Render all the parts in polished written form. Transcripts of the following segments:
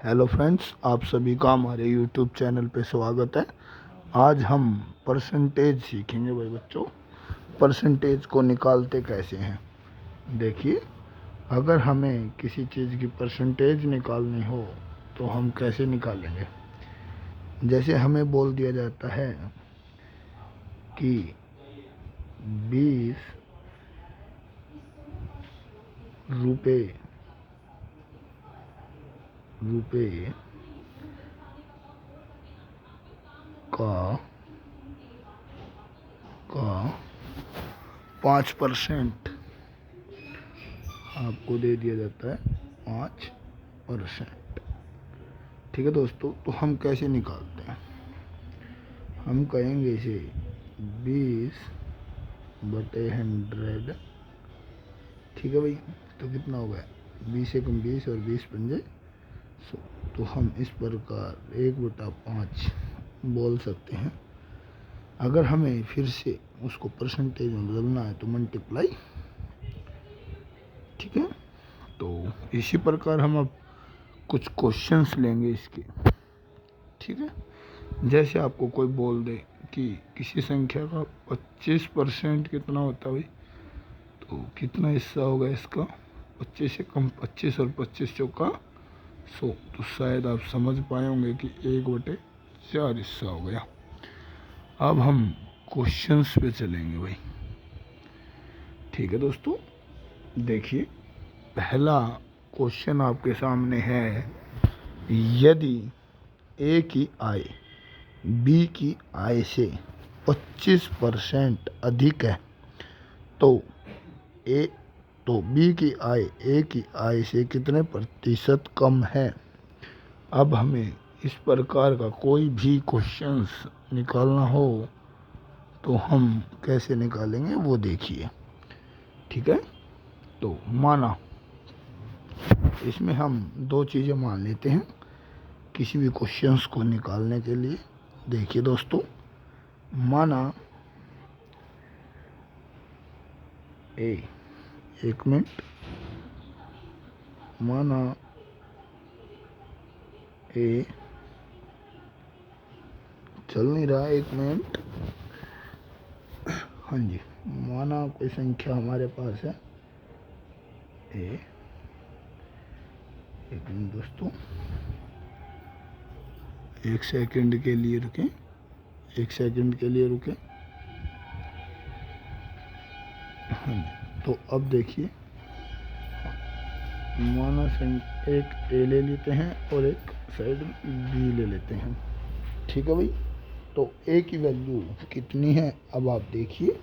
Hello friends, आप सभी का हमारे यूट्यूब चैनल पे स्वागत है। आज हम परसेंटेज सीखेंगे भाई बच्चों। परसेंटेज को निकालते कैसे हैं। देखिए, अगर हमें किसी चीज़ की परसेंटेज निकालनी हो तो हम कैसे निकालेंगे। जैसे हमें बोल दिया जाता है कि 20 रुपये का 5% आपको दे दिया जाता है। 5%। ठीक है दोस्तों, तो हम कैसे निकालते हैं। हम कहेंगे इसे 20/100। ठीक है भाई, तो कितना हो गया 20 एकम 20 और 20 पंजे 100। तो हम इस प्रकार 1/5 बोल सकते हैं। अगर हमें फिर से उसको परसेंटेज में बदलना है तो मल्टीप्लाई। ठीक है, तो इसी प्रकार हम अब कुछ क्वेश्चंस लेंगे इसके। ठीक है, जैसे आपको कोई बोल दे कि किसी संख्या का 25% कितना होता है भाई, तो कितना हिस्सा होगा इसका। 25 से कम 25 और 25 चौका 100। तो शायद आप समझ पाए होंगे कि 1/4 हिस्सा हो गया। अब हम क्वेश्चंस पे चलेंगे भाई। ठीक है दोस्तों, देखिए पहला क्वेश्चन आपके सामने है। यदि ए की आय बी की आय से 25% अधिक है तो बी की आय ए की आय से कितने प्रतिशत कम है। अब हमें इस प्रकार का कोई भी क्वेश्चंस निकालना हो तो हम कैसे निकालेंगे वो देखिए। ठीक है, तो माना इसमें हम दो चीज़ें मान लेते हैं किसी भी क्वेश्चंस को निकालने के लिए। देखिए दोस्तों, माना एक मिनट, माना ए चल नहीं रहा, एक मिनट। हाँ जी, माना कोई संख्या हमारे पास है ए। एक मिनट दोस्तों, एक सेकंड के लिए रुकें, एक सेकंड के लिए रुकें। हाँ जी, तो अब देखिए, माना एक ए ले लेते हैं और एक साइड बी ले लेते हैं। ठीक है भाई, तो ए की वैल्यू कितनी है अब आप देखिए।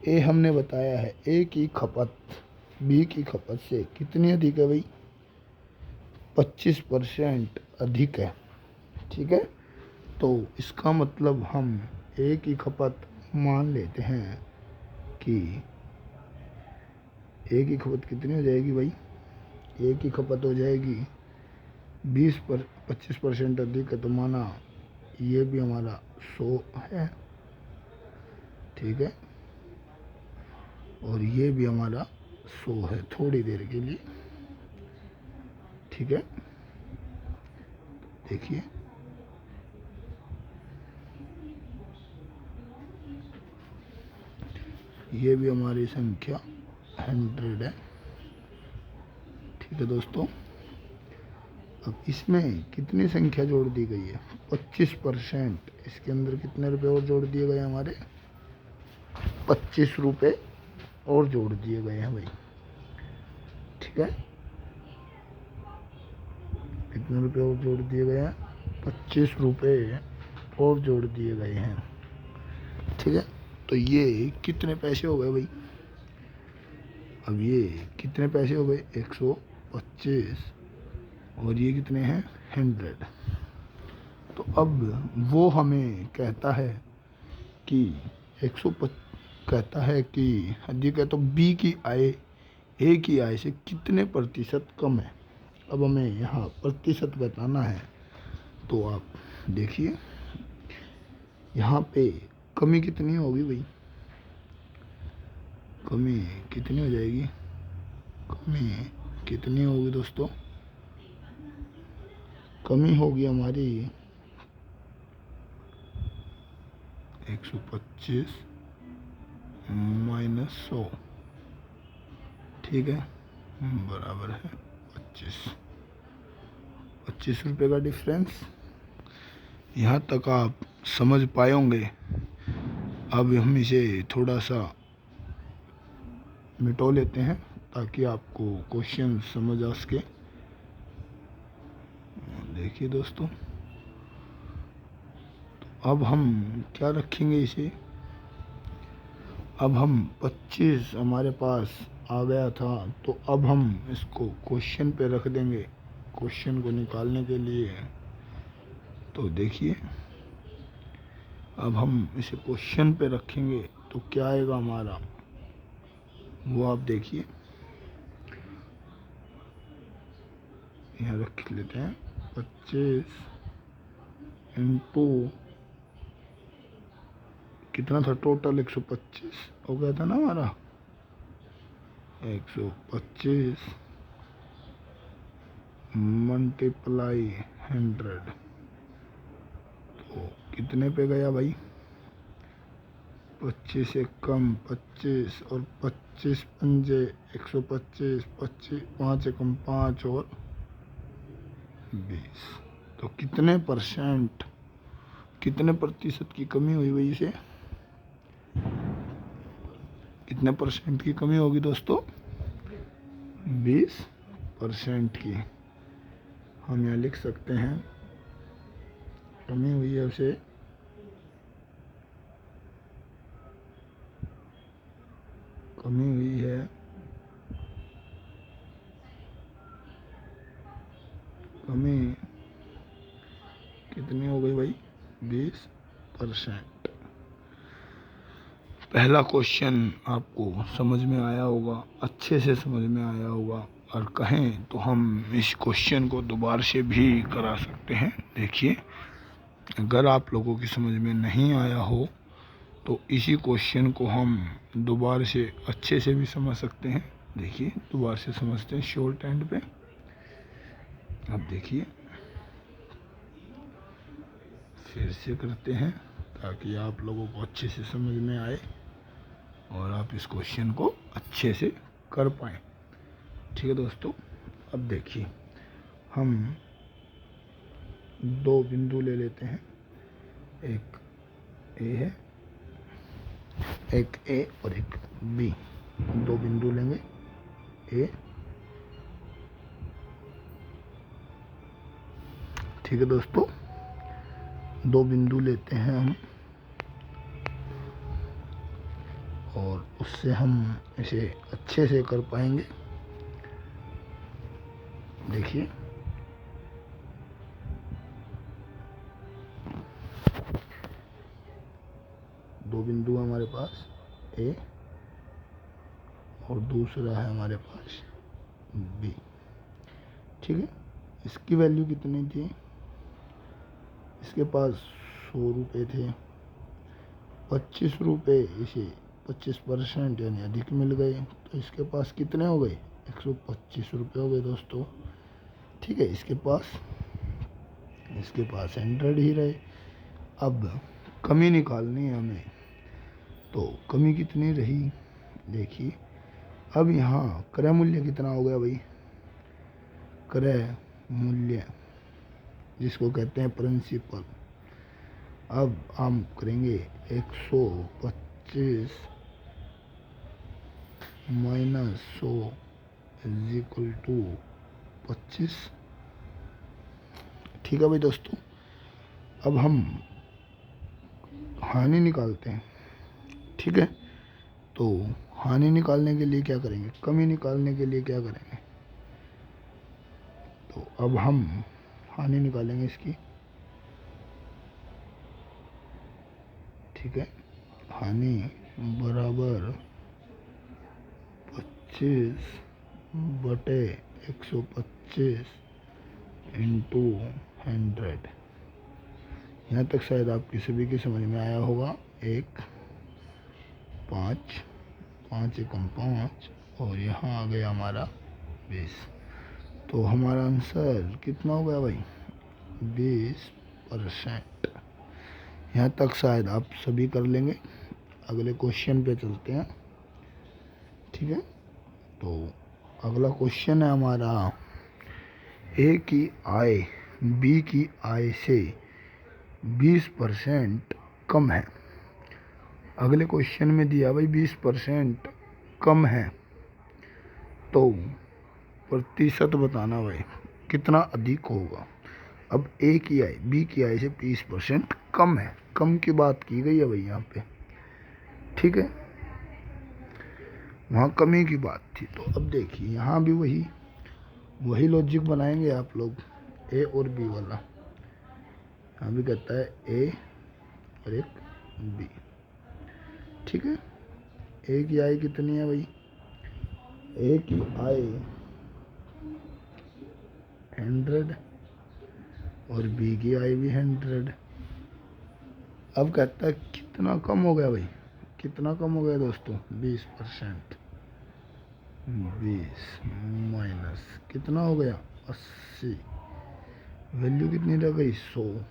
ए हमने बताया है ए की खपत बी की खपत से कितनी अधिक है भाई, 25% अधिक है। ठीक है, तो इसका मतलब हम ए की खपत मान लेते हैं कि ए की खपत कितनी हो जाएगी भाई। ए की खपत हो जाएगी 25% अधिक है, तो माना ये भी हमारा 100 है। ठीक है, और ये भी हमारा 100 है थोड़ी देर के लिए। ठीक है, देखिए ये भी हमारी संख्या 100 है। ठीक है दोस्तों, अब इसमें कितनी संख्या जोड़ दी गई है 25%। इसके अंदर कितने रुपए और जोड़ दिए गए हमारे 25 रुपये और जोड़ दिए गए हैं भाई। ठीक है, कितने रुपए और जोड़ दिए गए हैं 25 रुपये और जोड़ दिए गए हैं। ठीक है, तो ये कितने पैसे हो गए भाई। अब ये कितने पैसे हो गए 125 और ये कितने हैं 100। तो अब वो हमें कहता है कि 125 कहता है कि अधिक है, तो बी की आय ए की आय से कितने प्रतिशत कम है। अब हमें यहाँ प्रतिशत बताना है, तो आप देखिए यहाँ पे कमी कितनी होगी भाई। कमी कितनी हो जाएगी, कमी कितनी होगी दोस्तों, कमी होगी हमारी 125 माइनस 100, ठीक है, बराबर है 25 रुपये का डिफरेंस। यहाँ तक आप समझ पाए होंगे। अब हम इसे थोड़ा सा मिटो लेते हैं ताकि आपको क्वेश्चन समझ आ सके। देखिए दोस्तों, तो अब हम क्या रखेंगे इसे, अब हम 25 हमारे पास आ गया था, तो अब हम इसको क्वेश्चन पे रख देंगे क्वेश्चन को निकालने के लिए। तो देखिए, अब हम इसे क्वेश्चन पे रखेंगे तो क्या आएगा हमारा, वो आप देखिए। यहाँ रख लेते हैं 25 इंटू कितना था टोटल, 125 हो गया था ना हमारा, 125 मल्टीप्लाई 100, तो कितने पे गया भाई, 25 से कम 25 और 25 पंजे 125, 25 5 से कम 5 और 20, तो कितने परसेंट, कितने प्रतिशत की कमी हुई भाई इसे, कितने परसेंट की कमी होगी दोस्तों, 20% की। हम यहाँ लिख सकते हैं कमी हुई है उसे कमी हुई है कमी कितनी हो गई भाई, 20%। पहला क्वेश्चन आपको समझ में आया होगा, अच्छे से समझ में आया होगा, और कहें तो हम इस क्वेश्चन को दोबारा से भी करा सकते हैं। देखिए, अगर आप लोगों की समझ में नहीं आया हो तो इसी क्वेश्चन को हम दोबारा से अच्छे से भी समझ सकते हैं। देखिए, दोबारा से समझते हैं शॉर्ट एंड पे। अब देखिए, फिर से करते हैं ताकि आप लोगों को अच्छे से समझ में आए और आप इस क्वेश्चन को अच्छे से कर पाएँ। ठीक है दोस्तों, अब देखिए, हम दो बिंदु ले लेते हैं, एक ए है, एक ए और एक बी, दो बिंदु लेंगे ए, ठीक है दोस्तों, दो बिंदु लेते हैं हम और उससे हम इसे अच्छे से कर पाएंगे। देखिए, दो बिंदु हमारे पास ए और दूसरा है हमारे पास बी, ठीक है। इसकी वैल्यू कितनी थी, इसके पास 100 रुपये थे, 25 रुपये इसे 25% यानी अधिक मिल गए, तो इसके पास कितने हो गए, 125 रुपये हो गए दोस्तों, ठीक है। इसके पास 100 ही रहे। अब कमी निकालनी है हमें, तो कमी कितनी रही, देखिए, अब यहाँ क्रय मूल्य कितना हो गया भाई, क्रय मूल्य जिसको कहते हैं प्रिंसिपल। अब हम करेंगे 125 माइनस 100 इज इक्वल टू 25, ठीक है भाई दोस्तों। अब हम हानि निकालते हैं, ठीक है। तो हानि निकालने के लिए क्या करेंगे, कमी निकालने के लिए क्या करेंगे, तो अब हम हानि निकालेंगे इसकी, ठीक है। हानि बराबर 25 बटे 125 इंटू 100। यहाँ तक शायद आपकी सभी की समझ में आया होगा। 1 5 5 एकम 5 और यहाँ आ गया हमारा 20, तो हमारा आंसर कितना हो गया भाई, 20%। यहाँ तक शायद आप सभी कर लेंगे। अगले क्वेश्चन पे चलते हैं। ठीक है, तो अगला क्वेश्चन है हमारा, ए की आय बी की आय से 20% कम है। अगले क्वेश्चन में दिया भाई 20% कम है, तो प्रतिशत बताना भाई कितना अधिक होगा। अब ए की आय बी की आय से 20% कम है, कम की बात की गई है भाई यहाँ पे। ठीक है, वहाँ कमी की बात थी। तो अब देखिए यहाँ भी वही लॉजिक बनाएंगे आप लोग, ए और बी वाला। यहाँ भी कहता है ए और एक बी। ठीक है, ए की आय कितनी है भाई, ए की आय 100 और बी की आय भी 100। अब कहता है कितना कम हो गया भाई, कितना कम हो गया दोस्तों, 20%। 20 माइनस कितना हो गया, 80। वैल्यू कितनी रह गई, 100।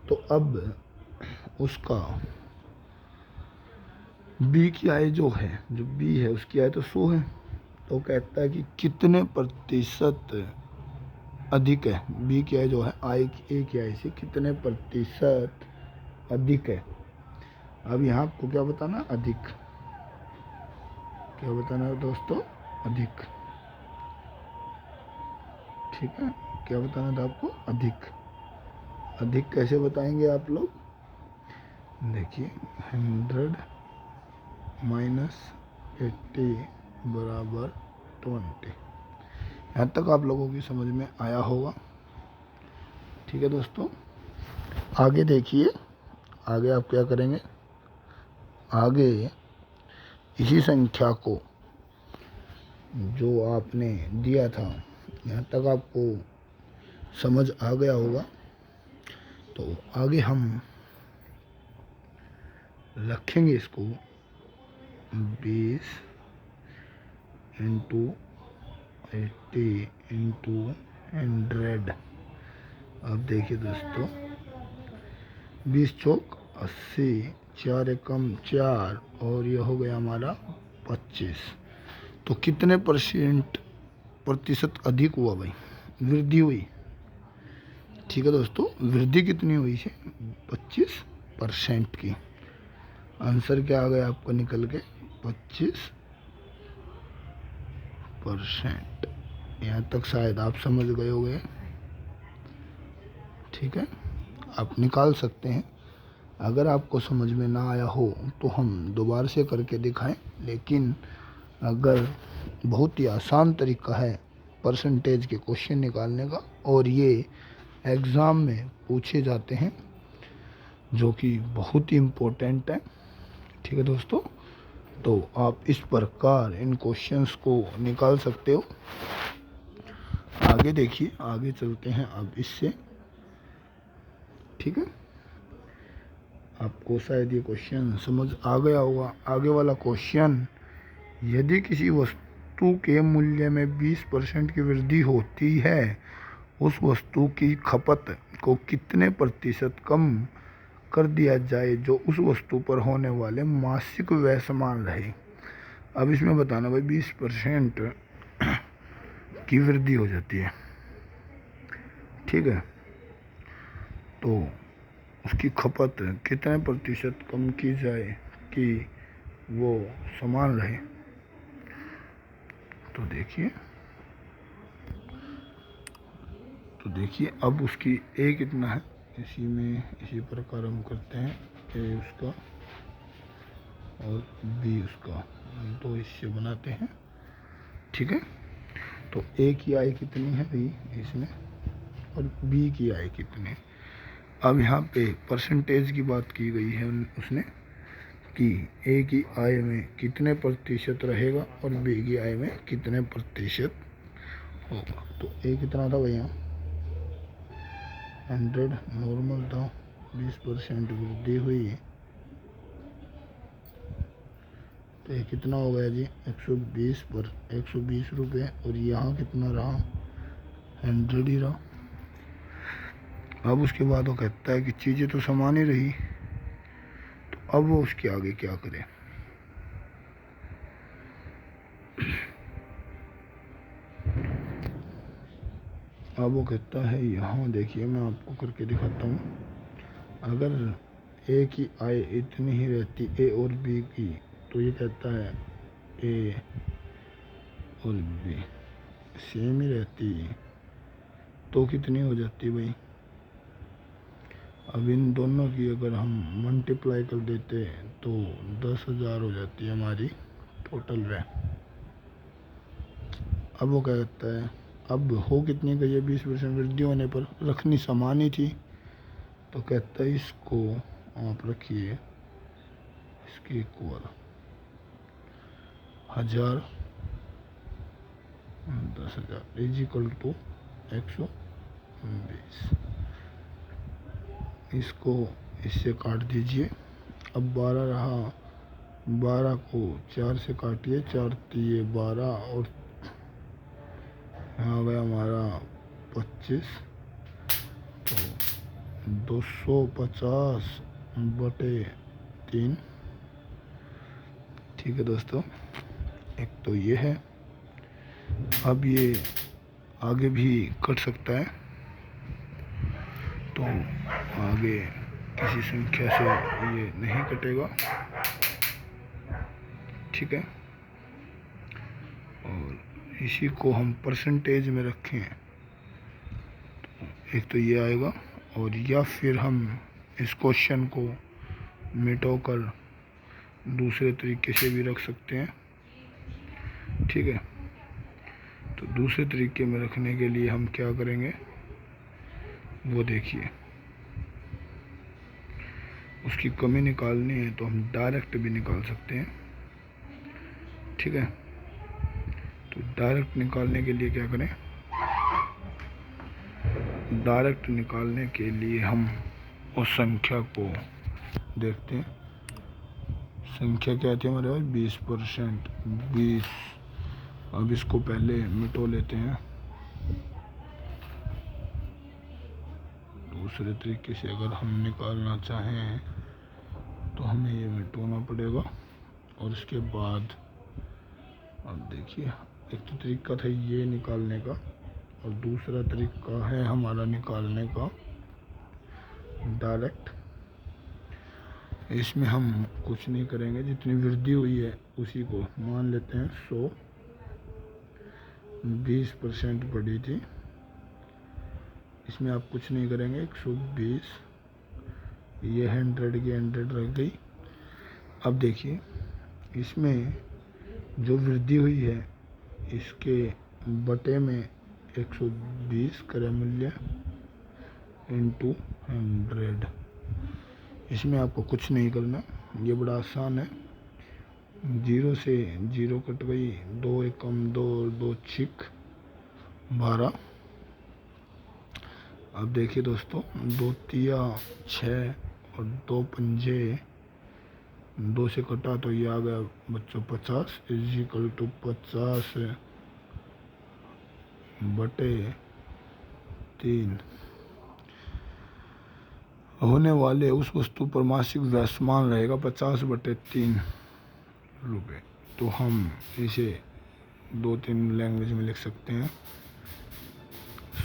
तो अब उसका बी की आय जो है, जो बी है उसकी आय तो 100 है। तो कहता है कि कितने प्रतिशत अधिक है, बी की आय जो है आय ए की आय से कितने प्रतिशत अधिक है। अब यहाँ आपको क्या बताना, अधिक। क्या बताना है दोस्तों, अधिक। ठीक है, क्या बताना था आपको, अधिक। अधिक कैसे बताएंगे आप लोग, देखिए 100 माइनस 80 बराबर 20। यहाँ तक आप लोगों की समझ में आया होगा। ठीक है दोस्तों, आगे देखिए, आगे आप क्या करेंगे, आगे इसी संख्या को जो आपने दिया था, यहाँ तक आपको समझ आ गया होगा। तो आगे हम रखेंगे इसको 20 इंटू 80 इंटू 100। अब देखिए दोस्तों, 20 चौक 80, 4 एकम 4 और ये हो गया हमारा 25। तो कितने प्रतिशत अधिक हुआ भाई, वृद्धि हुई। ठीक है दोस्तों, वृद्धि कितनी हुई है, 25% की। आंसर क्या आ गया आपका निकल के, 25%। यहाँ तक शायद आप समझ गए होंगे। ठीक है, आप निकाल सकते हैं। अगर आपको समझ में ना आया हो तो हम दोबारा से करके दिखाएं, लेकिन अगर बहुत ही आसान तरीका है परसेंटेज के क्वेश्चन निकालने का, और ये एग्ज़ाम में पूछे जाते हैं, जो कि बहुत ही इम्पोर्टेंट है। ठीक है दोस्तों, तो आप इस प्रकार इन क्वेश्चंस को निकाल सकते हो। आगे देखिए, आगे चलते हैं अब इससे। ठीक है, आपको शायद ये क्वेश्चन समझ आ गया होगा। आगे वाला क्वेश्चन, यदि किसी वस्तु के मूल्य में 20% की वृद्धि होती है, उस वस्तु की खपत को कितने प्रतिशत कम कर दिया जाए जो उस वस्तु पर होने वाले मासिक व्यय समान रहे। अब इसमें बताना भाई 20% की वृद्धि हो जाती है। ठीक है, तो उसकी खपत कितने प्रतिशत कम की जाए कि वो समान रहे। तो देखिए अब उसकी ए कितना है, इसी प्रकार हम करते हैं, ए उसका और बी उसका, दो हिस्से बनाते हैं। ठीक है, तो ए की आय कितनी है भाई इसमें, और बी की आय कितनी। अब यहाँ पे परसेंटेज की बात की गई है उसने, कि ए की आय में कितने प्रतिशत रहेगा और बी की आय में कितने प्रतिशत होगा। तो ए कितना था भैया, 100 नॉर्मल था, 20% वृद्धि हुई, तो ये कितना हो गया जी, 120 पर 120 रुपये, और यहाँ कितना रहा, 100 ही रहा। अब उसके बाद वो कहता है कि चीज़ें तो समान ही रही, तो अब वो उसके आगे क्या करे। अब वो कहता है, यहाँ देखिए मैं आपको करके दिखाता हूँ, अगर ए की आय इतनी ही रहती ए और बी की, तो ये कहता है ए और बी सेम ही रहती तो कितनी हो जाती भाई। अब इन दोनों की अगर हम मल्टीप्लाई कर देते तो 10,000 हो जाती है हमारी टोटल वे। अब वो क्या कहता है, अब हो कितनी गई है 20% वृद्धि होने पर, रखनी समान ही थी, तो कहता है इसको आप रखिए इसके इक्वल 1000 10,000 इज इक्वल टू 120। इसको इससे काट दीजिए। अब 12 रहा, 12 को 4 से काटिए, 4 तिये 12 और यहाँ आ गया हमारा 25, तो 250 बटे 3। ठीक है दोस्तों, एक तो ये है। अब ये आगे भी कट सकता है, तो आगे किसी संख्या से ये नहीं कटेगा। ठीक है, और इसी को हम परसेंटेज में रखें, तो एक तो ये आएगा, और या फिर हम इस क्वेश्चन को मिटाकर दूसरे तरीके से भी रख सकते हैं। ठीक है, तो दूसरे तरीके में रखने के लिए हम क्या करेंगे वो देखिए। उसकी कमी निकालनी है तो हम डायरेक्ट भी निकाल सकते हैं। ठीक है, तो डायरेक्ट निकालने के लिए क्या करें, डायरेक्ट निकालने के लिए हम उस संख्या को देखते हैं। संख्या क्या थी हमारे पास 20%, 20। अब इसको पहले मिटो लेते हैं। दूसरे तरीके से अगर हम निकालना चाहें तो हमें ये मिटाना पड़ेगा, और इसके बाद अब देखिए, एक तो तरीका था ये निकालने का, और दूसरा तरीका है हमारा निकालने का डायरेक्ट। इसमें हम कुछ नहीं करेंगे, जितनी वृद्धि हुई है उसी को मान लेते हैं 100। 20% बढ़ी थी, इसमें आप कुछ नहीं करेंगे, 120, ये 100 की 100 रह गई। अब देखिए, इसमें जो वृद्धि हुई है इसके बटे में 120 क्रय मूल्य इंटू 100। इसमें आपको कुछ नहीं करना, ये बड़ा आसान है। 0 से 0 कट गई, 2 एकम 2, 2 छिक 12। अब देखिए दोस्तों, 2 तिया 6 और 2 पंजे 2 से कटा तो ये आ गया बच्चों 50 इज इक्वल टू 50 बटे 3। होने वाले उस वस्तु पर मासिक व्यय समान रहेगा 50 बटे 3 रुपये। तो हम इसे 2-3 लैंग्वेज में लिख सकते हैं।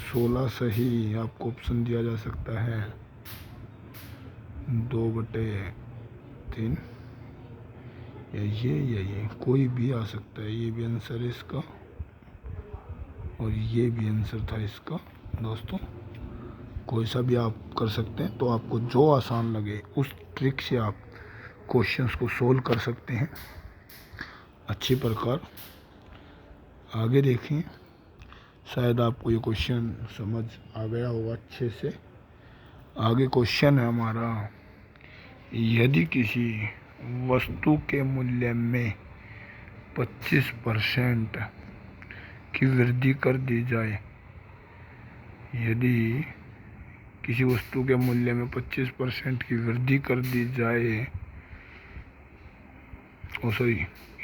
16 सही आपको ऑप्शन दिया जा सकता है, 2 बटे 3, या ये कोई भी आ सकता है। ये भी आंसर है इसका, और ये भी आंसर था इसका। दोस्तों, कोई सा भी आप कर सकते हैं, तो आपको जो आसान लगे उस ट्रिक से आप क्वेश्चंस को सोल्व कर सकते हैं अच्छी प्रकार। आगे देखें, शायद आपको ये क्वेश्चन समझ आ गया होगा अच्छे से। आगे क्वेश्चन है हमारा, यदि किसी वस्तु के मूल्य में 25% की वृद्धि कर दी जाए, यदि किसी वस्तु के मूल्य में 25% की वृद्धि कर दी जाए,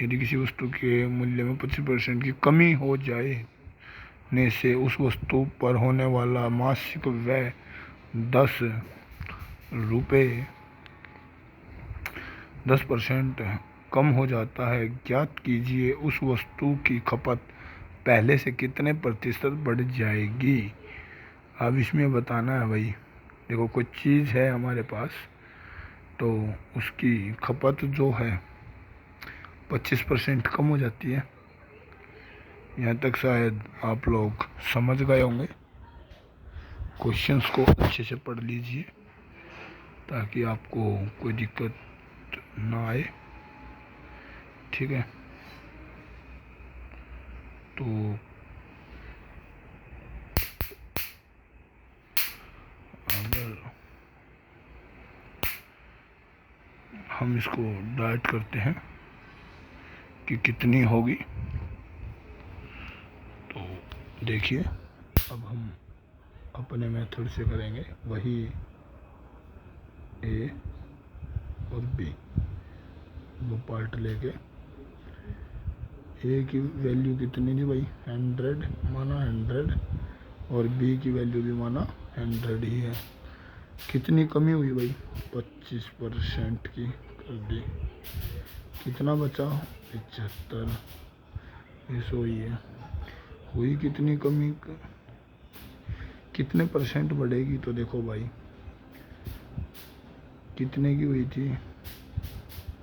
यदि किसी वस्तु के मूल्य में 25% की कमी हो जाए ने से उस वस्तु पर होने वाला मासिक व्यय रुपये 10% कम हो जाता है, ज्ञात कीजिए उस वस्तु की खपत पहले से कितने प्रतिशत बढ़ जाएगी। अब इसमें बताना है भाई, देखो कोई चीज़ है हमारे पास, तो उसकी खपत जो है 25% कम हो जाती है। यहाँ तक शायद आप लोग समझ गए होंगे। क्वेश्चंस को अच्छे से पढ़ लीजिए ताकि आपको कोई दिक्कत ना आए, ठीक है। तो अगर हम इसको डाइट करते हैं कि कितनी होगी, तो देखिए अब हम अपने मेथड से करेंगे, वही ए और बी वो पार्ट लेके। ए की वैल्यू कितनी थी भाई, 100 माना 100, और बी की वैल्यू भी माना 100 ही है। कितनी कमी हुई भाई, 25% की कर दी। कितना बचा, 75। ऐसा ही है। हुई कितनी कमी, कितने परसेंट बढ़ेगी, तो देखो भाई कितने की हुई थी,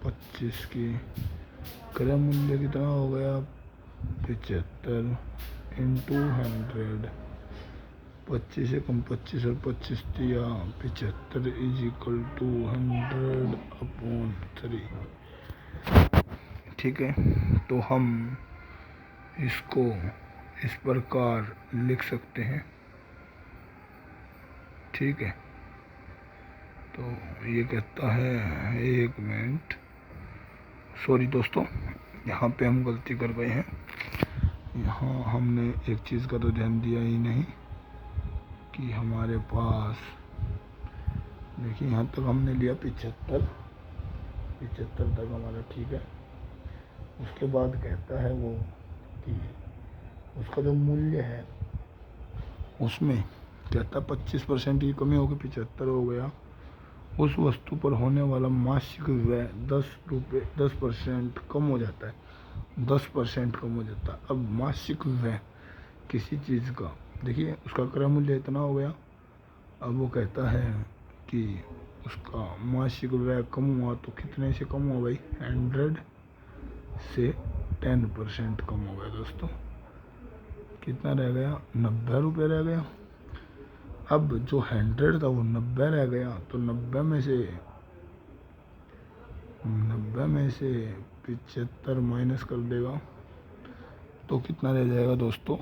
25 की। क्रय मूल्य कितना हो गया, 75 इंटू 100। 25 से कम 25 और 25 दिया 75 इज इक्वल टू 100/3। ठीक है, तो हम इसको इस प्रकार लिख सकते हैं, ठीक है। तो ये कहता है, एक मिनट, सॉरी दोस्तों, यहाँ पे हम गलती कर गए हैं। यहाँ हमने एक चीज़ का तो ध्यान दिया ही नहीं कि हमारे पास, देखिए यहाँ तक हमने लिया 75 तक हमारा ठीक है। उसके बाद कहता है वो कि उसका जो मूल्य है उसमें कहता 25% की कमी होगी, 75 हो गया। उस वस्तु पर होने वाला मासिक व्यय 10% कम हो जाता है, 10% कम हो जाता है। अब मासिक व्यय किसी चीज़ का, देखिए उसका क्रय मूल्य इतना हो गया। अब वो कहता है कि उसका मासिक व्यय कम हुआ, तो कितने से कम हुआ भाई, 100 से 10% कम हो गया दोस्तों। कितना रह गया, 90 रुपये रह गया। अब जो 100 था वो 90 रह गया, तो 90 में से 75 माइनस कर देगा, तो कितना रह जाएगा दोस्तों,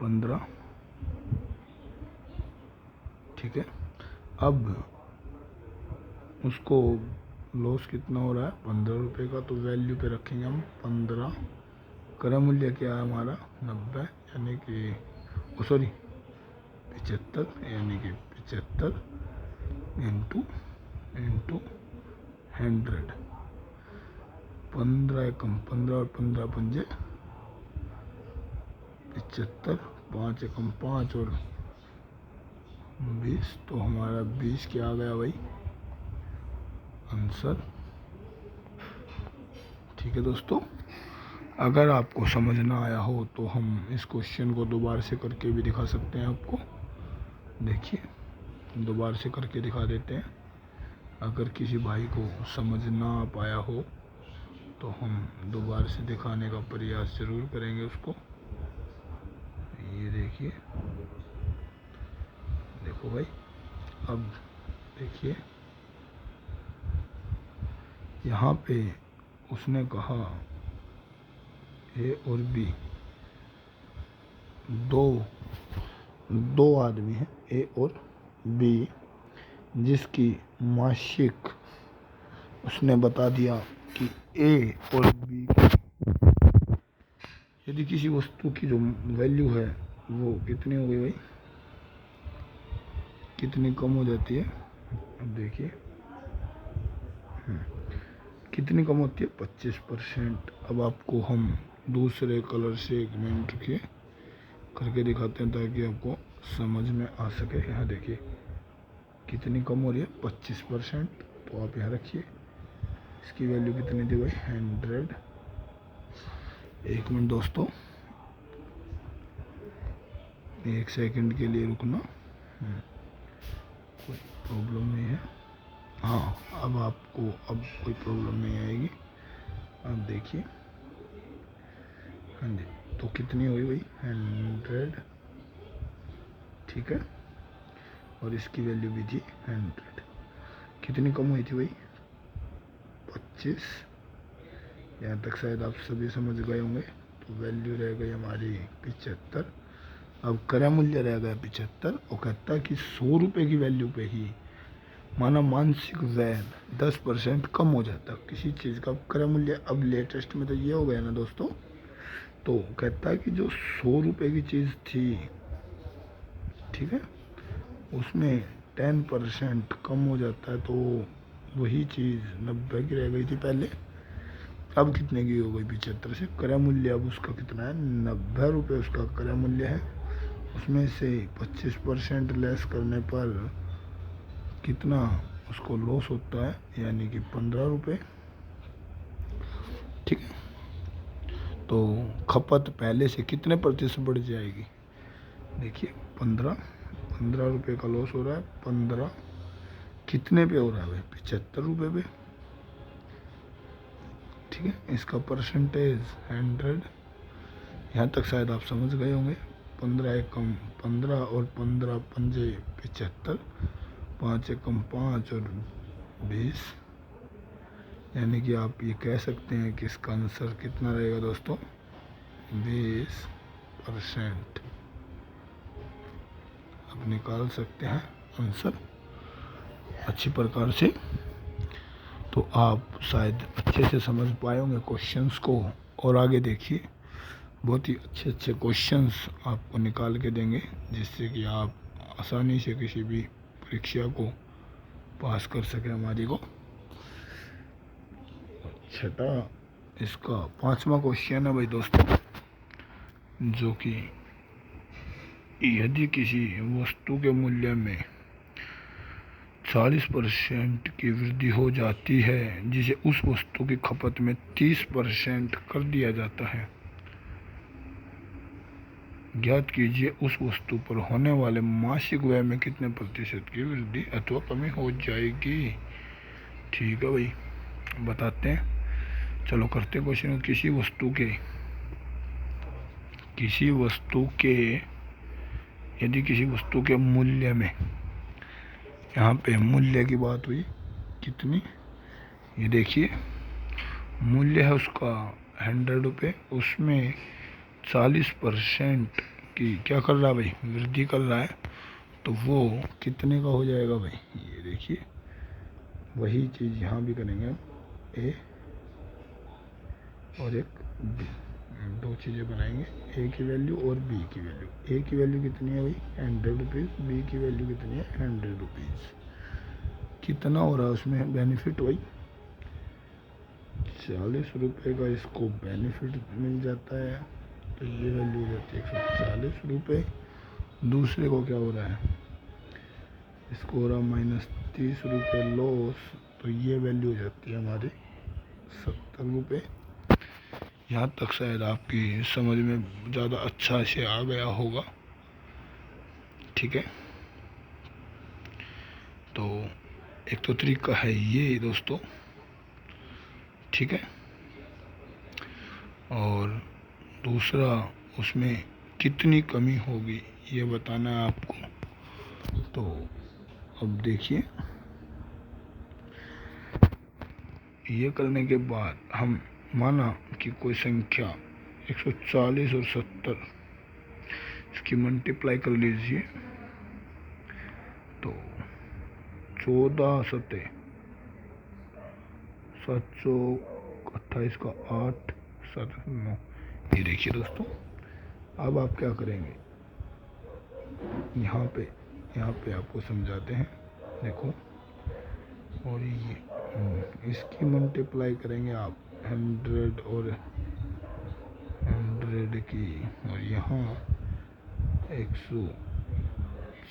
15। ठीक है, अब उसको लॉस कितना हो रहा है, 15 रुपये का, तो वैल्यू पे रखेंगे हम 15। क्रय मूल्य क्या है हमारा, 90, यानी कि 75, यानी कि 75 इंटू 100। 15 एकम 15 और 15 पंजे 75, 5 एकम 5 और 20, तो हमारा 20 क्या आ गया भाई आंसर। ठीक है दोस्तों, अगर आपको समझ ना आया हो तो हम इस क्वेश्चन को दोबारा से करके भी दिखा सकते हैं आपको। देखिए दोबारा से करके दिखा देते हैं। अगर किसी भाई को समझ ना आ पाया हो तो हम दोबारा से दिखाने का प्रयास जरूर करेंगे उसको। ये देखिए, देखो भाई, अब देखिए यहाँ पे उसने कहा ए और बी, दो आदमी हैं, ए और बी, जिसकी मासिक उसने बता दिया कि ए और बी की यदि किसी वस्तु की जो वैल्यू है वो कितनी हो गई भाई, कितनी कम हो जाती है। अब देखिए कितनी कम होती है, 25%। अब आपको हम दूसरे कलर से, एक मिनट के करके दिखाते हैं ताकि आपको समझ में आ सके। यहाँ देखिए कितनी कम हो रही है, 25%। तो आप यहाँ रखिए, इसकी वैल्यू कितनी थी भाई, 100। एक मिनट दोस्तों, 1 सेकंड के लिए रुकना। कोई प्रॉब्लम नहीं है। हाँ, अब आपको अब कोई प्रॉब्लम नहीं आएगी। आप देखिए, हाँ जी, तो कितनी हुई भाई, 100, ठीक है। और इसकी वैल्यू भी थी 100। कितनी कम हुई थी भाई, 25। यहाँ तक शायद आप सभी समझ गए होंगे। तो वैल्यू रह गई हमारी 75। अब क्रय मूल्य रह गया 75। और कहता है कि 100 रुपये की वैल्यू पे ही माना मानसिक व्यय 10% कम हो जाता किसी चीज़ का क्रय मूल्य। अब लेटेस्ट में तो ये हो गया ना दोस्तों। तो कहता है कि जो 100 रुपये की चीज़ थी, ठीक है, उसमें 10% कम हो जाता है। तो वही चीज़ 90 की रह गई थी पहले, अब कितने की हो गई, 75 से। क्रय मूल्य अब उसका कितना है, 90 रुपये उसका क्रय मूल्य है। उसमें से 25% लेस करने पर कितना उसको लॉस होता है, यानी कि 15 रुपये, ठीक है। तो खपत पहले से कितने प्रतिशत बढ़ जाएगी, देखिए 15 रुपये का लॉस हो रहा है। 15 कितने पे हो रहा है भाई, 75 रुपये पे, ठीक है। इसका परसेंटेज 100। यहाँ तक शायद आप समझ गए होंगे। 15 एकम 15 और 15 पंजे 75, 5 एकम 5 और 20, यानी कि आप ये कह सकते हैं कि इसका आंसर कितना रहेगा दोस्तों, 20%। आप निकाल सकते हैं आंसर अच्छी प्रकार से। तो आप शायद अच्छे से समझ पाए होंगे क्वेश्चंस को। और आगे देखिए, बहुत ही अच्छे अच्छे क्वेश्चंस आपको निकाल के देंगे, जिससे कि आप आसानी से किसी भी परीक्षा को पास कर सकें हमारी को। छठा इसका 5वां क्वेश्चन है भाई दोस्तों, जो कि यदि किसी वस्तु के मूल्य में 40% की वृद्धि हो जाती है, जिसे उस वस्तु की खपत में 30% कर दिया जाता है, ज्ञात कीजिए उस वस्तु पर होने वाले मासिक व्यय में कितने प्रतिशत की वृद्धि अथवा कमी हो जाएगी। ठीक है भाई, बताते हैं। चलो करते हैं क्वेश्चन। किसी वस्तु के यदि किसी वस्तु के मूल्य में, यहाँ पे मूल्य की बात हुई, कितनी, ये देखिए मूल्य है उसका 100 रुपये, उसमें 40% की क्या कर रहा है भाई, वृद्धि कर रहा है। तो वो कितने का हो जाएगा भाई, ये देखिए वही चीज़ यहाँ भी करेंगे हम, ए और एक बी, दो चीज़ें बनाएंगे, ए की वैल्यू और बी की वैल्यू। ए की वैल्यू कितनी है भाई, 100 रुपीज़, बी की वैल्यू कितनी है, 100 रुपीज़। कितना हो रहा है उसमें बेनिफिट भाई, 40 रुपये का इसको बेनिफिट मिल जाता है। तो ये वैल्यू हो जाती है 140 रुपये। दूसरे को क्या हो रहा है, इसको हो रहा -30 रुपये लॉस। तो ये वैल्यू हो जाती है हमारी 70 रुपये। यहाँ तक शायद आपकी समझ में ज़्यादा अच्छा से आ गया होगा, ठीक है। तो एक तो तरीका है ये दोस्तों, ठीक है। और दूसरा उसमें कितनी कमी होगी ये बताना है आपको। तो अब देखिए, ये करने के बाद हम माना कि कोई संख्या 140 और 70, इसकी मल्टीप्लाई कर लीजिए। तो 14 सते 728 का 8 7 9, ये देखिए दोस्तों। अब आप क्या करेंगे, यहाँ पे आपको समझाते हैं, देखो। और ये इसकी मल्टीप्लाई करेंगे आप 100 और 100 की, और यहाँ 140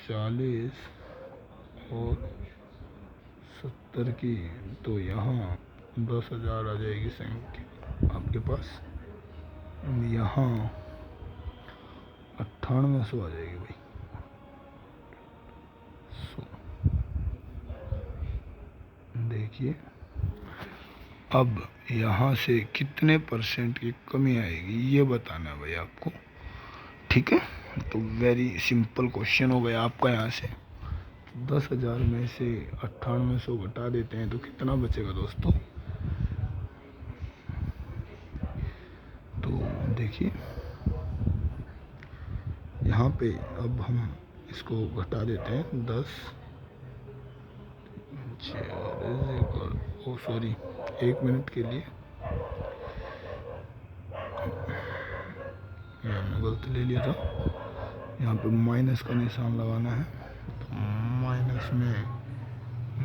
40 और 70 की, तो यहाँ 10,000 आ जाएगी संख्या आपके पास। यहाँ 9800 आ जाएगी भाई। देखिए अब यहाँ से कितने % की कमी आएगी ये बताना है भाई आपको, ठीक है। तो वेरी सिंपल क्वेश्चन हो गया आपका। यहाँ से 10,000 में से 9800 घटा देते हैं तो कितना बचेगा दोस्तों। तो देखिए यहाँ पे अब हम इसको घटा देते हैं 10 सॉरी 1 मिनट के लिए, मैंने गलती ले लिया था। यहाँ पे माइनस का निशान लगाना है, तो माइनस में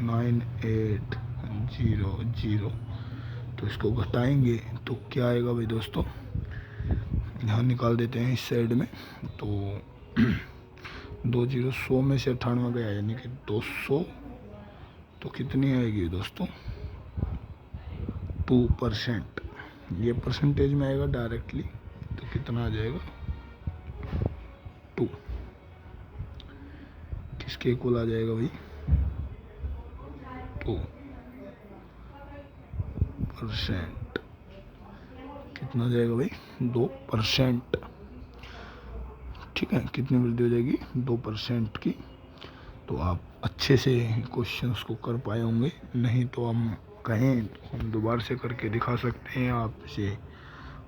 9800, तो इसको घटाएंगे तो क्या आएगा भाई दोस्तों। यहाँ निकाल देते हैं इस साइड में, तो 20 100 में से 98 गया यानी कि 200, तो कितनी आएगी दोस्तों 2%। ये परसेंटेज में आएगा डायरेक्टली, तो कितना आ जाएगा 2। किसके इक्वल आ जाएगा भाई 2%। कितना आ जाएगा भाई 2%, ठीक है। कितनी वृद्धि हो जाएगी 2% की। तो आप अच्छे से क्वेश्चंस को कर पाए होंगे, नहीं तो हम कहें तो हम दोबारा से करके दिखा सकते हैं, आप इसे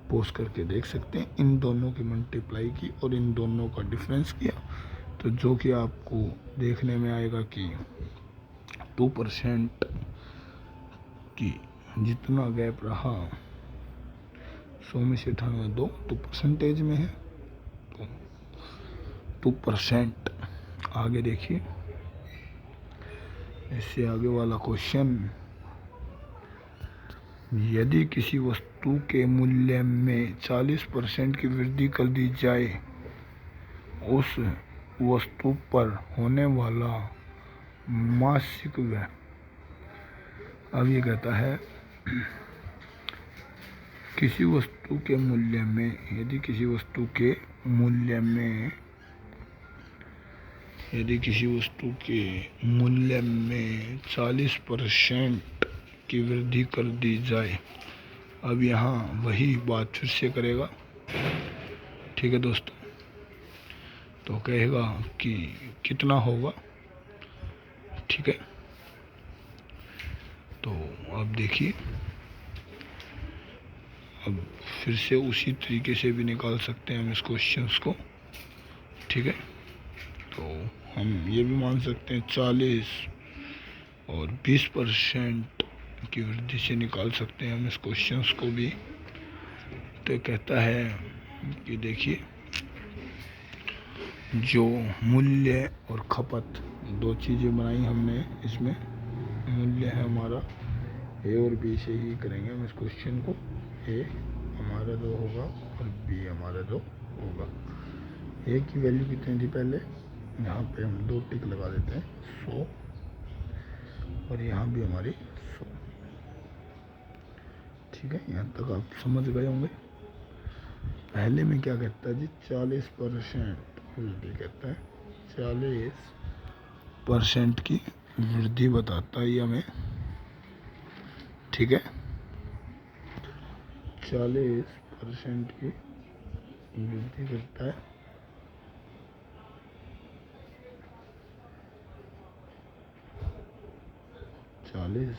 पोस्ट करके देख सकते हैं। इन दोनों की मल्टीप्लाई की और इन दोनों का डिफरेंस किया, तो जो कि आपको देखने में आएगा कि 2% की जितना गैप रहा 100 में से 98 2 तो परसेंटेज में है, तो 2%। आगे देखिए, इससे आगे वाला क्वेश्चन, यदि किसी वस्तु के मूल्य में 40% की वृद्धि कर दी जाए, उस वस्तु पर होने वाला मासिक व्यय। अब ये कहता है किसी वस्तु के मूल्य में, यदि किसी वस्तु के मूल्य में 40% की वृद्धि कर दी जाए। अब यहाँ वही बात फिर से करेगा, ठीक है दोस्तों। तो कहेगा कि कितना होगा, ठीक है। तो अब देखिए, अब फिर से उसी तरीके से भी निकाल सकते हैं हम इस क्वेश्चंस को, ठीक है। तो हम ये भी मान सकते हैं 40 और 20% की वृद्धि से निकाल सकते हैं हम इस क्वेश्चंस को भी। तो कहता है कि देखिए, जो मूल्य और खपत दो चीज़ें बनाई हमने, इसमें मूल्य है हमारा ए और बी से ही करेंगे हम इस क्वेश्चन को। ए हमारा 2 होगा और बी हमारा 2 होगा। ए की वैल्यू कितनी थी पहले, यहाँ पे हम 2 टिक लगा देते हैं 100, और यहाँ भी हमारी 100, ठीक है। यहाँ तक आप समझ गए होंगे। पहले में क्या कहता है जी 40% वृद्धि कहता है, 40% की वृद्धि बताता है हमें, ठीक है। 40% की वृद्धि करता है, %40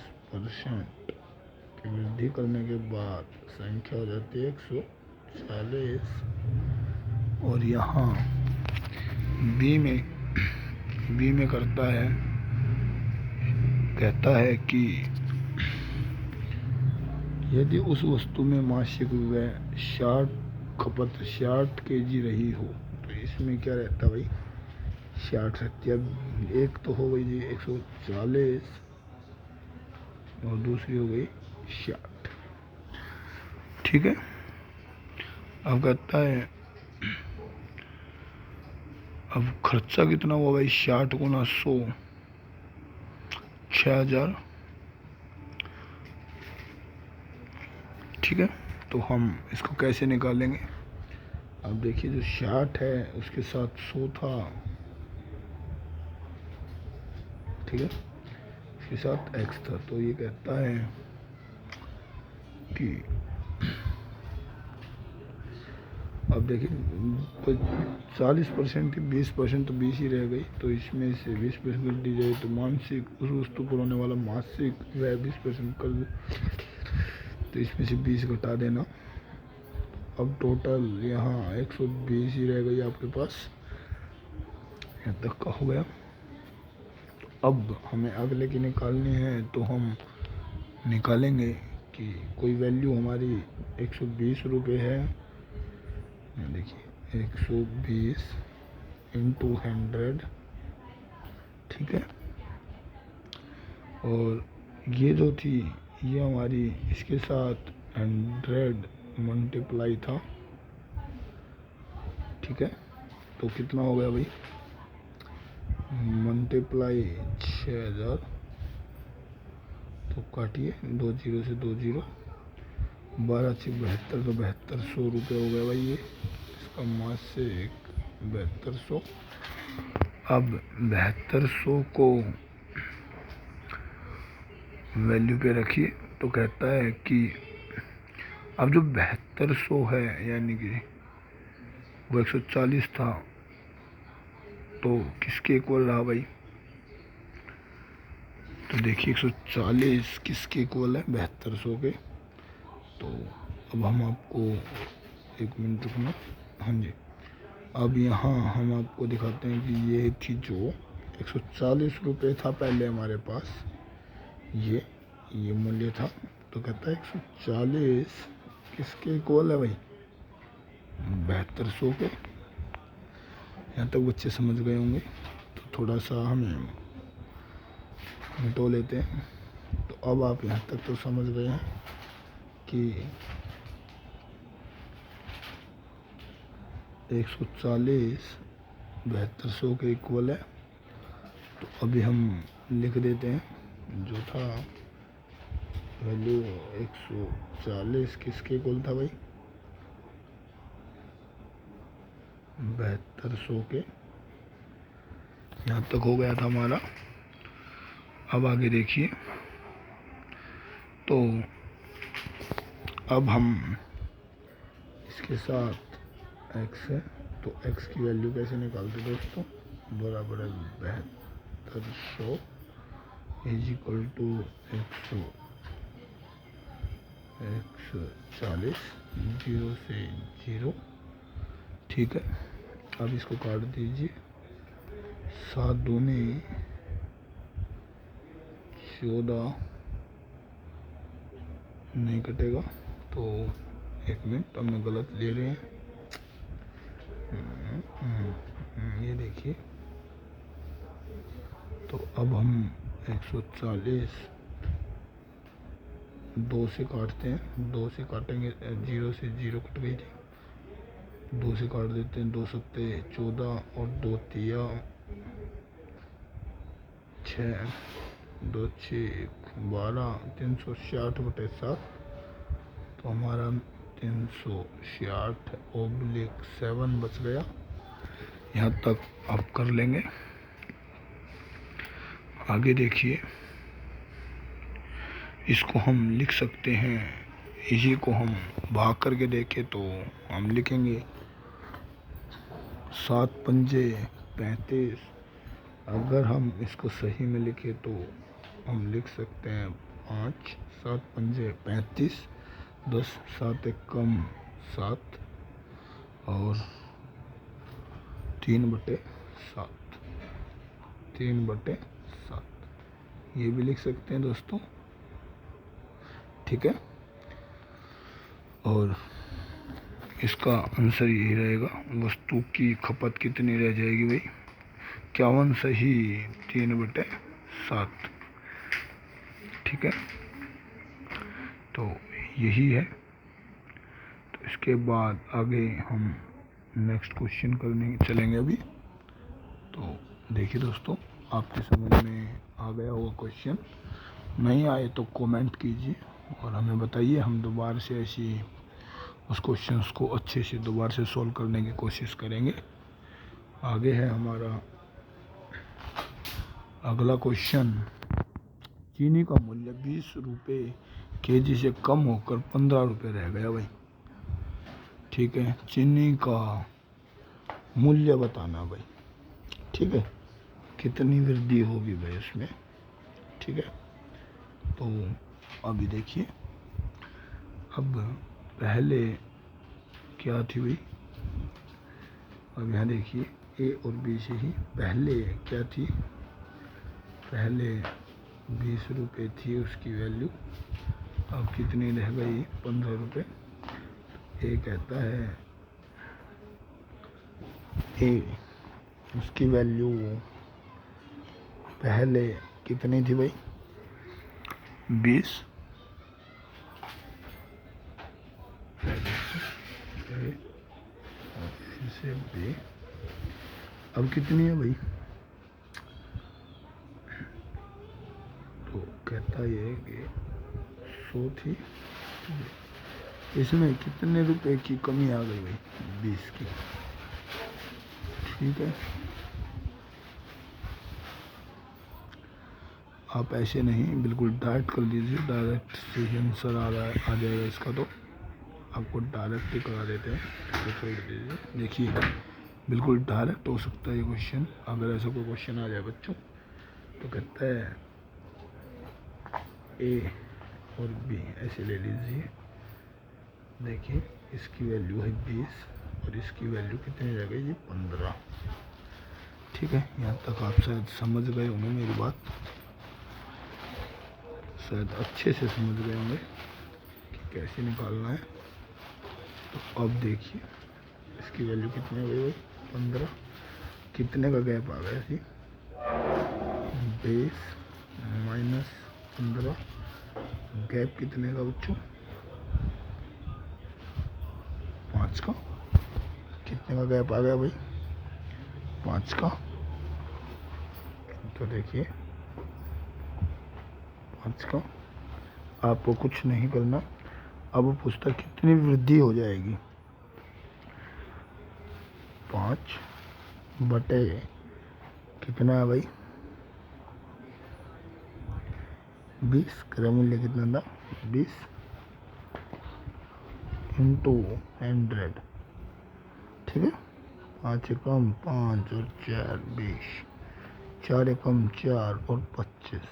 की वृद्धि करने के बाद संख्या हो जाती है 140। और यहाँ बी में करता है, कहता है कि यदि उस वस्तु में मासिक व्यय 60 kg रही हो, तो इसमें क्या रहता है भाई 60 एक तो हो गई जी 140 और दूसरी हो गई 60, ठीक है। अब कहता है अब खर्चा कितना हुआ भाई, 60 गुना 100, 6000। ठीक है, तो हम इसको कैसे निकालेंगे। अब देखिए जो 60 है उसके साथ 100 था, ठीक है, उसके साथ x था, तो ये कहता है कि अब देखिए तो 40% थी, 20% तो 20 ही रह गई, तो इसमें से 20% कर दी जाए तो मानसिक उस वस्तु पर होने वाला मासिक वह 20% कर दो, तो इसमें से 20 घटा देना। अब टोटल यहाँ 120 ही रह गई आपके पास, यहाँ तक का हो गया। अब हमें अगले की निकालनी है, तो हम निकालेंगे कि कोई वैल्यू हमारी 120 रुपये है, देखिए 120 इंटू 100, ठीक है, और ये जो थी ये हमारी इसके साथ 100 मल्टीप्लाई था, ठीक है, तो कितना हो गया भाई, मल्टीप्लाई 6000, तो काटिए 2 जीरो से 2 जीरो, 12 से 72, तो 7200 रुपये हो गया भाई ये, इसका मासिक 7200। अब 7200 को वैल्यू पे रखिए, तो कहता है कि अब जो 7200 है यानी कि वो 140 था, तो किसके इक्वल रहा भाई, तो देखिए 140 किसके इक्वल है, 7200 के। तो अब हम आपको 1 मिनट रुकना, हाँ जी, अब यहाँ हम आपको दिखाते हैं कि ये थी जो 140 रुपये था पहले हमारे पास, ये मूल्य था, तो कहता है 140 किसके इक्वल है भाई, 7200 के। यहाँ तक बच्चे समझ गए होंगे, तो थोड़ा सा हमें मिटो लेते हैं। तो अब आप यहाँ तक तो समझ गए हैं कि 140 7200 के इक्वल है। तो अभी हम लिख देते हैं जो था वैल्यू 140 किसके इक्वल था भाई, 7200 के। यहाँ तक हो गया था हमारा। अब आगे देखिए, तो अब हम इसके साथ x है, तो x की वैल्यू कैसे निकालते दोस्तों, बराबर है 7200 इज इक्वल टू 140, 0 से 0, ठीक है। अब इसको काट दीजिए, 7 दूनी 14 नहीं कटेगा, तो 1 मिनट हमने गलत ले रहे हैं, ये देखिए। तो अब हम 140 2 से काटते हैं, 2 से काटेंगे, 0 से 0 कट गई थी, 2 से काट देते हैं, 2 सत्ते 14 और 2 तिया 6, 2 6 12, 360/7, तो हमारा 360/7 बच गया। यहाँ तक आप कर लेंगे। आगे देखिए, इसको हम लिख सकते हैं, इसी को हम भाग करके देखें तो हम लिखेंगे 7 पंजे 35। अगर हम इसको सही में लिखें तो हम लिख सकते हैं 5 7 पंजे 35, 10 7 एक कम 7 और 3/7, 3/7 ये भी लिख सकते हैं दोस्तों, ठीक है। और इसका आंसर यही रहेगा, वस्तु की खपत कितनी रह जाएगी भाई, 51 सही 3/7, ठीक है। तो यही है। तो इसके बाद आगे हम नेक्स्ट क्वेश्चन करने चलेंगे अभी। तो देखिए दोस्तों, आपकी समझ में आ गया होगा क्वेश्चन। नहीं आए तो कमेंट कीजिए और हमें बताइए, हम दोबारा से ऐसी उस क्वेश्चंस को अच्छे से दोबारा से सॉल्व करने की कोशिश करेंगे। आगे है हमारा अगला क्वेश्चन। चीनी का मूल्य 20 रुपये केजी से कम होकर 15 रुपये रह गया भाई। ठीक है, चीनी का मूल्य बताना भाई। ठीक है, कितनी वृद्धि होगी भाई उसमें। ठीक है, तो अभी देखिए, अब पहले क्या थी भाई, अब यहाँ देखिए ए और बी से ही पहले क्या थी, पहले 20 रुपये थी उसकी वैल्यू, अब कितनी रह गई, 15 रुपये। ए कहता है ए उसकी वैल्यू पहले कितनी थी भाई, 20। से बी अब कितनी है भाई, तो कहता ये कि 100 थी, इसमें कितने रुपए की कमी आ गई भाई, 20 की। ठीक है, आप ऐसे नहीं, बिल्कुल डायरेक्ट कर लीजिए, डायरेक्ट से आंसर आ जाएगा इसका, तो आपको डायरेक्ट ही करा देते हैं, तो छोड़ दीजिए। देखिए, बिल्कुल डायरेक्ट हो सकता है ये क्वेश्चन। अगर ऐसा कोई क्वेश्चन आ जाए बच्चों, तो कहता है ए और बी ऐसे ले लीजिए। देखिए, इसकी वैल्यू है 20 और इसकी वैल्यू कितनी रह गई, 15। ठीक है, यहाँ तक आप शायद समझ गए होंगे मेरी बात, शायद अच्छे से समझ गए होंगे कि कैसे निकालना है। तो अब देखिए, इसकी वैल्यू कितनी हो गई, 15। कितने का गैप आ गया, इसी 20 माइनस 15, गैप कितने का बच्चों, 5 का। कितने का गैप आ गया भाई, 5 का। तो देखिए, 5 का। आपको कुछ नहीं करना, अब पूछता कितनी वृद्धि हो जाएगी, 5 बटे कितना है भाई, 20। क्रम मूल्य कितना था, 20 इंटू 100। ठीक है, 5 कम 5 और 4 20, 4 एकम 4 और 25,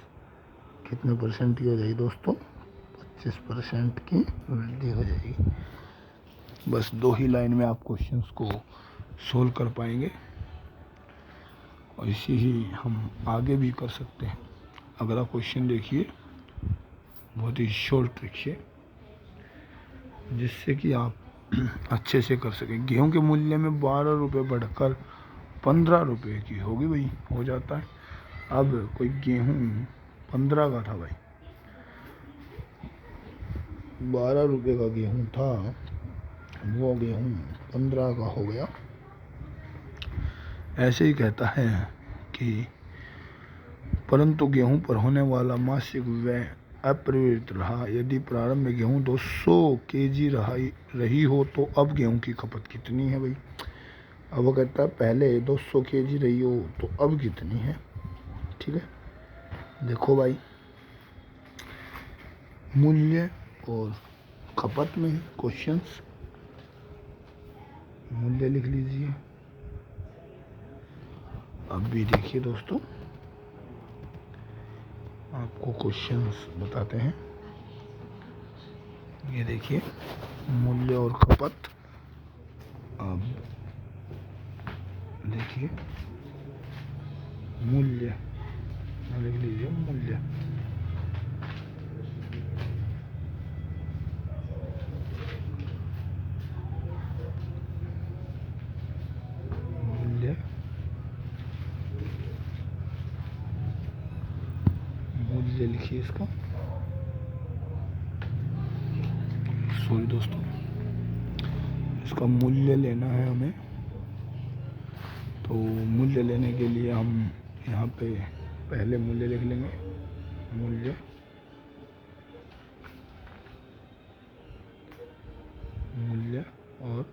कितने परसेंट की हो जाएगी दोस्तों, 25% की वृद्धि हो जाएगी। बस 2 ही लाइन में आप क्वेश्चंस को सोल्व कर पाएंगे, और इसी ही हम आगे भी कर सकते हैं। अगला क्वेश्चन देखिए, बहुत ही शॉर्ट ट्रिक है, जिससे कि आप अच्छे से कर सकें। गेहूं के मूल्य में 12 रुपये बढ़कर 15 रुपये की होगी भाई, हो जाता है। अब कोई गेहूं 15 का था भाई, 12 रुपये का गेहूं था, वो गेहूं 15 का हो गया। ऐसे ही कहता है कि परंतु गेहूं पर होने वाला मासिक व्यय अपरिवर्तित रहा। यदि प्रारंभ में गेहूं 200 केजी रही हो तो अब गेहूं की खपत कितनी है भाई। अब वो कहता है पहले 200 केजी रही हो तो अब कितनी है। ठीक है, देखो भाई, मूल्य और खपत में क्वेश्चंस, मूल्य लिख लीजिए। अब भी देखिए दोस्तों, आपको क्वेश्चंस बताते हैं। ये देखिए, मूल्य और खपत। अब देखिए, मूल्य लिख लीजिए, मूल्य मूल्य लिखिए इसका। सॉरी दोस्तों, इसका मूल्य लेना है हमें, तो मूल्य लेने के लिए हम यहाँ पे पहले मूल्य लिख लेंगे, मूल्य और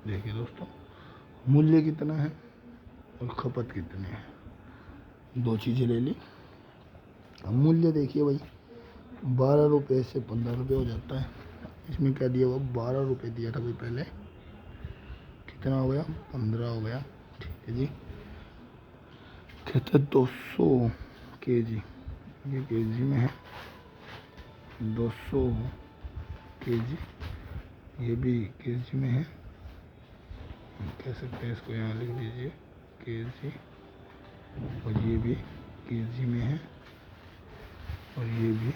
देखिए दोस्तों, मूल्य कितना है और खपत कितनी है, दो चीज़ें ले ली। अब मूल्य देखिए भाई, 12 रुपये से 15 रुपये हो जाता है। इसमें क्या दिया हुआ, 12 रुपये दिया था भाई पहले, कितना हो गया, 15 हो गया। ठीक है जी, कहते 200 kg, ये kg में है, 200 kg, ये भी kg में है, हम कह सकते हैं इसको यहाँ लिख दीजिए kg, और ये भी kg में है, और ये भी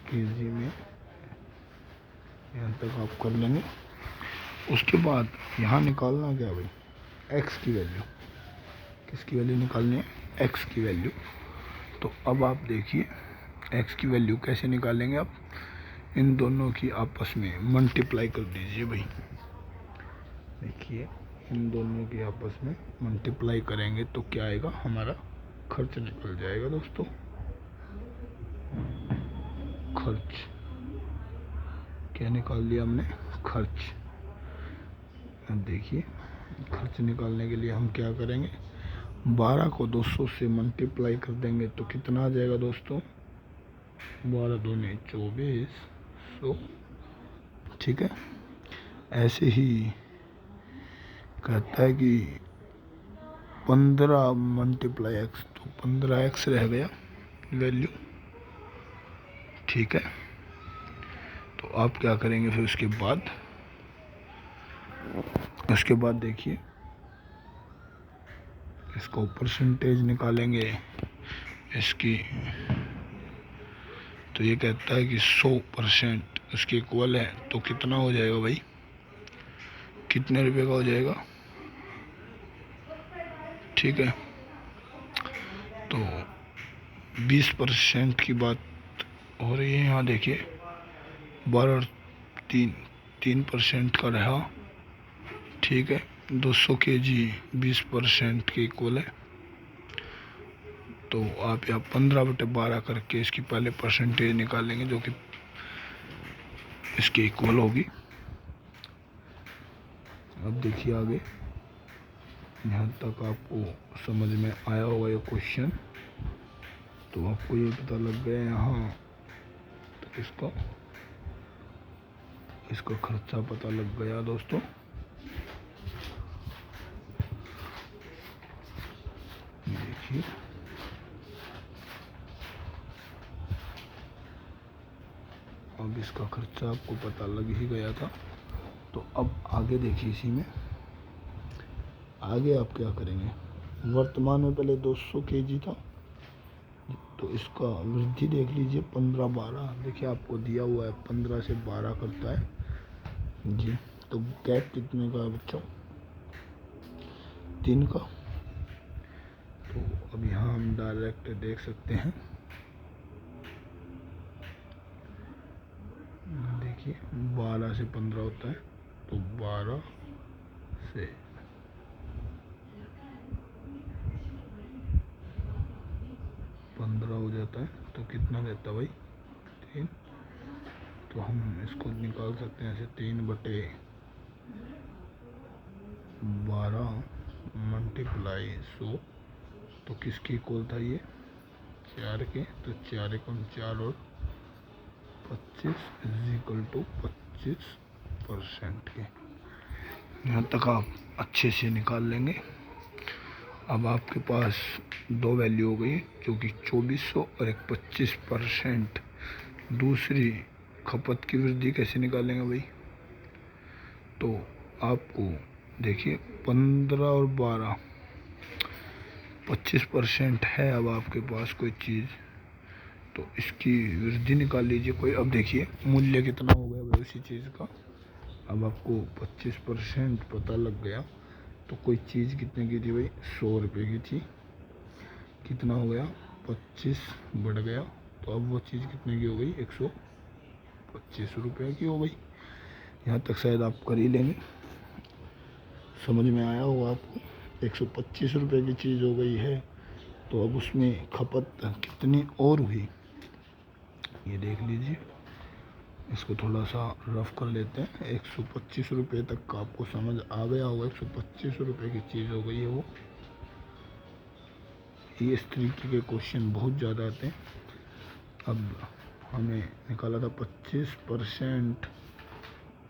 kg में, यहाँ तक आप कर लेंगे। उसके बाद यहाँ निकालना क्या भाई, x की वैल्यू, किसकी वैल्यू निकालनी है, x की वैल्यू। तो अब आप देखिए x की वैल्यू कैसे निकालेंगे आप, इन दोनों की आपस में मल्टीप्लाई कर दीजिए भाई। देखिए इन दोनों की आपस में मल्टीप्लाई करेंगे तो क्या आएगा, हमारा खर्च निकल जाएगा दोस्तों। खर्च क्या निकाल दिया हमने, खर्च। अब देखिए खर्च निकालने के लिए हम क्या करेंगे, 12 को 200 से मल्टीप्लाई कर देंगे तो कितना आ जाएगा दोस्तों, 12 दूनी 2400। ठीक है, ऐसे ही कहता है कि 15 मल्टीप्लाई x, तो 15x रह गया वैल्यू। ठीक है, तो आप क्या करेंगे फिर उसके बाद देखिए इसको परसेंटेज निकालेंगे इसकी, तो ये कहता है कि 100% उसके इक्वल है, तो कितना हो जाएगा भाई, कितने रुपए का हो जाएगा। ठीक है, तो 20% की बात हो रही है यहाँ, देखिए 12 और 3% का रहा। ठीक है, 200 kg 20% के इक्वल है, तो आप यहाँ 15/12 करके इसकी पहले परसेंटेज निकालेंगे जो कि इसके इक्वल होगी। अब देखिए आगे, यहाँ तक आपको समझ में आया होगा ये क्वेश्चन, तो आपको ये पता लग गया यहाँ तो इसका खर्चा पता लग गया दोस्तों। देखिए अब इसका खर्चा आपको पता लग ही गया था, तो अब आगे देखिए, इसी में आगे आप क्या करेंगे, वर्तमान में पहले 200 kg था, तो इसका वृद्धि देख लीजिए 15/12, देखिए आपको दिया हुआ है 15 से 12 करता है जी। तो गैप कितने का है बच्चों, 3 का। तो अब यहाँ हम डायरेक्ट देख सकते हैं, देखिए 12 से 15 होता है, तो 12 से 15 हो जाता है, तो कितना देता है भाई, 3। तो हम इसको निकाल सकते हैं ऐसे, 3/12 मल्टीप्लाई 100, तो किसकी इक्वल था ये, 4 के, तो 4 एकम 4 और 25 = 25% के। यहाँ तक आप अच्छे से निकाल लेंगे। अब आपके पास दो वैल्यू हो गई, जो कि 2400 और एक 25%। दूसरी खपत की वृद्धि कैसे निकालेंगे भाई, तो आपको देखिए 15 और 12 25% है। अब आपके पास कोई चीज़, तो इसकी वृद्धि निकाल लीजिए कोई। अब देखिए मूल्य कितना हो गया भाई उसी चीज़ का, अब आपको 25% पता लग गया, तो कोई चीज़ कितने की थी भाई, 100 रुपये की थी, कितना हो गया, 25 बढ़ गया, तो अब वो चीज़ कितने की हो गई, 125 रुपये की हो गई। यहाँ तक शायद आप कर ही लेंगे। समझ में आया होगा आपको। 125 रुपये की चीज़ हो गई है, तो अब उसमें खपत कितनी और हुई ये देख लीजिए। इसको थोड़ा सा रफ कर लेते हैं। 125 रुपये तक का आपको समझ आ गया होगा। 125 रुपये की चीज़ हो गई है वो। ये इस तरीके के क्वेश्चन बहुत ज़्यादा आते हैं। अब हमें निकाला था 25%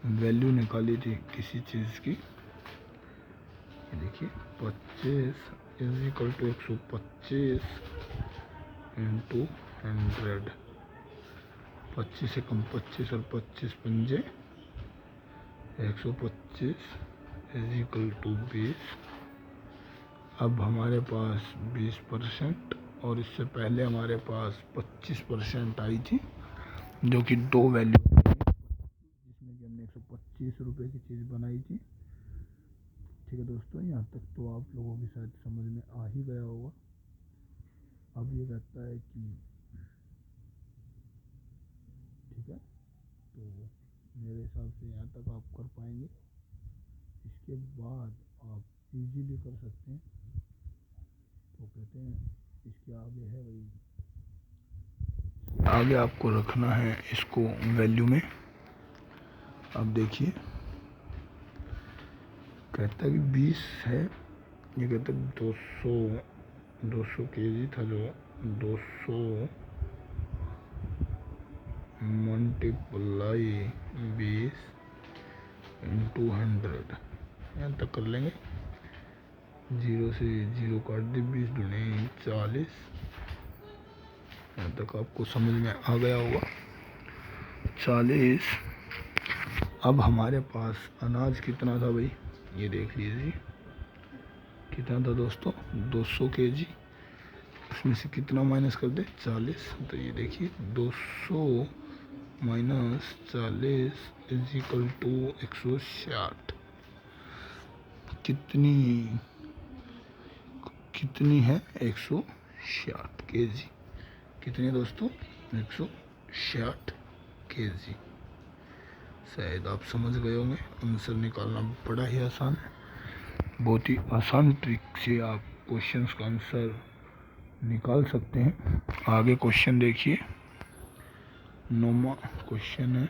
वैल्यू निकाली थी किसी चीज़ की। ये देखिए 25 इज इक्वल टू 125 इंटू 100। 25 से कम 25 और 25 पंजे 125 इज इक्वल टू 20। अब हमारे पास 20% और इससे पहले हमारे पास 25% आई थी, जो कि 2 वैल्यू जिसमें कि हमने 125 रुपये की चीज़ बनाई थी। ठीक है दोस्तों, यहाँ तक तो आप लोगों की शायद समझ में आ ही गया होगा। अब ये कहता है कि ठीक है, तो मेरे हिसाब से यहाँ तक आप कर पाएंगे। इसके बाद आप इजीली कर सकते हैं। तो कहते हैं इसके आगे है वही, आगे आपको रखना है इसको वैल्यू में। अब देखिए कहता है कि 20 है, ये कहता है 200 केजी था, जो 200 मल्टीप्लाई 20 इंटू 100। यहाँ तक कर लेंगे। 0 से 0 काट दी, 20 दूनी 40। यहाँ तक आपको समझ में आ गया होगा। 40। अब हमारे पास अनाज कितना था भाई, ये देख लीजिए कितना था दोस्तों, 200 केजी। उसमें से कितना माइनस कर दे, 40। तो ये देखिए 200 माइनस 40 इज इक्वल टू 160। कितनी है, 160 केजी। कितनी दोस्तों, 160 केजी। शायद आप समझ गए होंगे। आंसर निकालना बड़ा ही आसान है। बहुत ही आसान ट्रिक से आप क्वेश्चंस का आंसर निकाल सकते हैं। आगे क्वेश्चन देखिए, 9वां क्वेश्चन है।